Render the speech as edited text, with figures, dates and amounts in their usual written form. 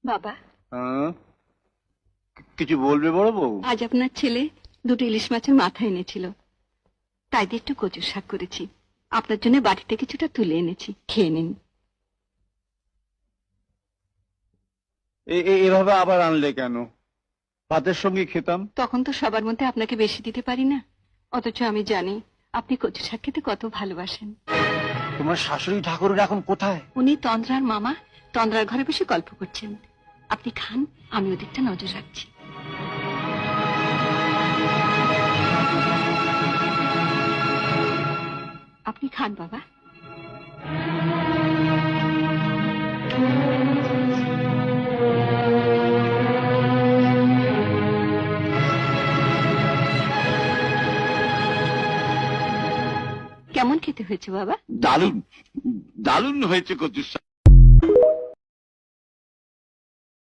বাবা, কিছু বলবে বড় বউ? আজ আপনার ছেলে দুটো ইলিশ মাছের মাথা এনেছিল, তাই দিয়ে একটু কচুর শাক করেছি। আপনার জন্য বাড়িতে কিছুটা তুলে এনেছি, খেয়ে নিন। এভাবে আবার আনলে কেন? ভাতের সঙ্গে খেতাম। তখন তো সবার মধ্যে আপনাকে বেশি দিতে পারি না, অথচ আমি জানি আপনি কচু শাক খেতে কত ভালোবাসেন। তোমার শাশুড়ি ঠাকুরের এখন কোথায়? উনি তন্দ্রার মামা তন্দ্রার ঘরে বসে গল্প করছেন। আপনি খান, আমি ওদিকটা নজর রাখছি। আপনি খান বাবা। কেমন খেতে হয়েছে বাবা? দারুণ, দারুণ হয়েছে কচুর শাক।